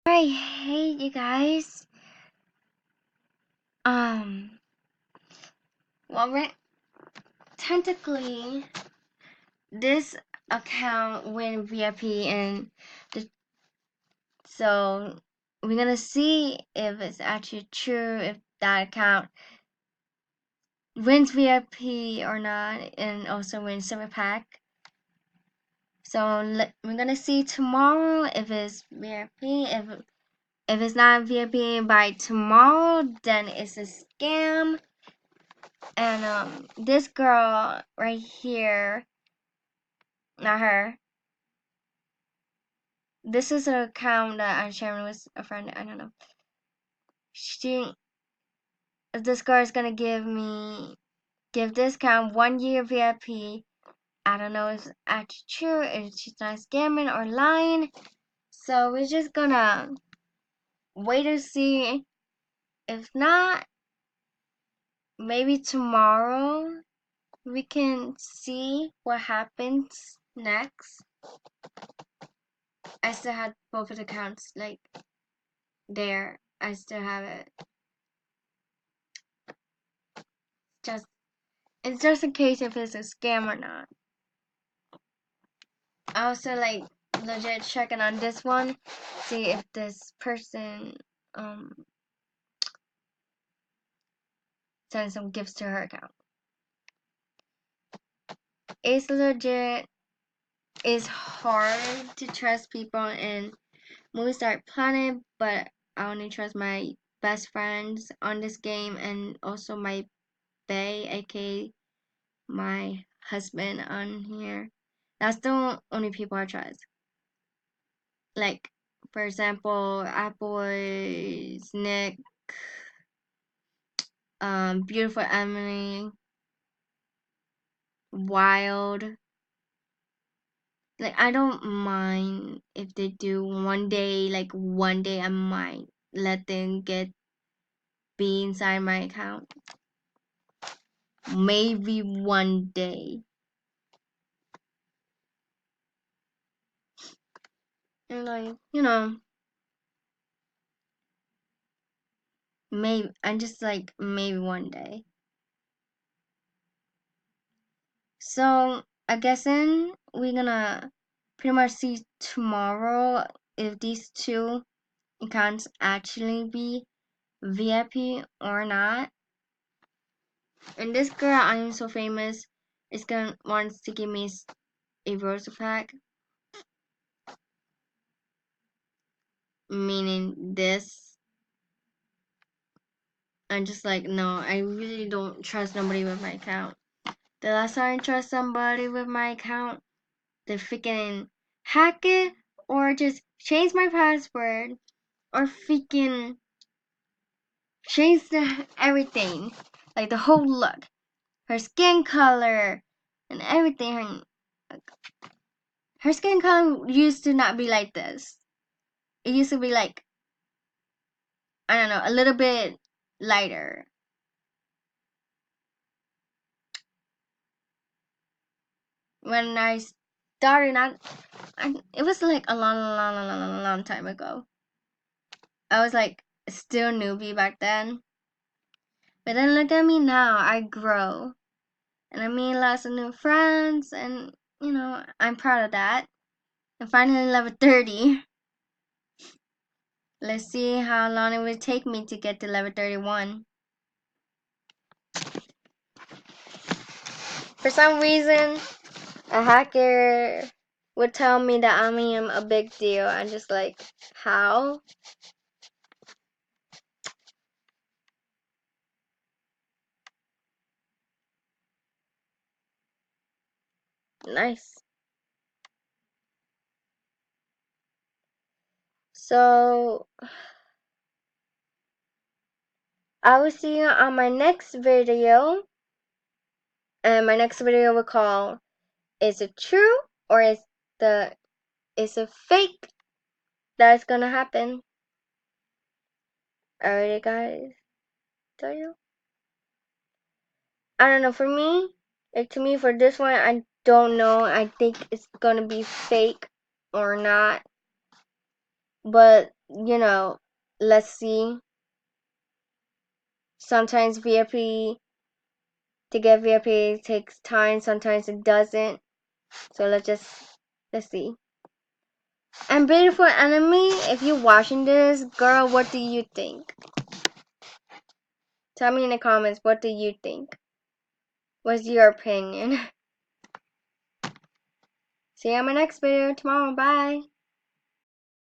I hate you guys. Well, technically, this account went VIP, and so we're gonna see if it's actually true, if that account wins VIP or not, and also wins Super Pack. So we're gonna see tomorrow if it's VIP. If it's not VIP by tomorrow, then it's a scam. And this girl right here, not her. This is an account that I'm sharing with a friend. I don't know. This girl is gonna give this account 1 year VIP. I don't know if it's actually true, if she's not scamming or lying. So we're just gonna wait to see. If not, maybe tomorrow we can see what happens next. I still have both of the accounts like there. I still have it. It's just in case if it's a scam or not. I also like legit checking on this one, see if this person sends some gifts to her account. It's legit. It's hard to trust people in Movie Star Planet, but I only trust my best friends on this game and also my bae, aka my husband on here. That's the only people I trust. Like, for example, Apple's Nick, Beautiful Emily, Wild. Like, I don't mind if they do one day, like one day I might let them be inside my account. Maybe one day. And like, maybe I'm just like maybe one day. So I guess then we're gonna pretty much see tomorrow if these two accounts actually be VIP or not. And this girl, I am so famous, is gonna wants to give me a rose pack, meaning this. I'm just like, no, I really don't trust nobody with my account. The last time I trust somebody with my account, they freaking hack it or just change my password or freaking change everything, like the whole look, her skin color, and everything. Her skin color used to not be like this. It used to be like, I don't know, a little bit lighter. When I started out, it was like a long time ago. I was like still newbie back then. But then look at me now, I grow. And I made lots of new friends, and I'm proud of that. I'm finally level 30. Let's see how long it will take me to get to level 31. For some reason, a hacker would tell me that I am a big deal. I'm just like, how? Nice. So, I will see you on my next video. And my next video will call, is it true or is it fake that's gonna happen? Alright guys, tell you. I don't know, for me, to me for this one, I don't know. I think it's gonna be fake or not. But you know, let's see. Sometimes VIP, to get VIP takes time, sometimes it doesn't. So let's see. And beautiful enemy, if you're watching this, girl, what do you think? Tell me in the comments, what do you think? What's your opinion? See you in my next video tomorrow. Bye.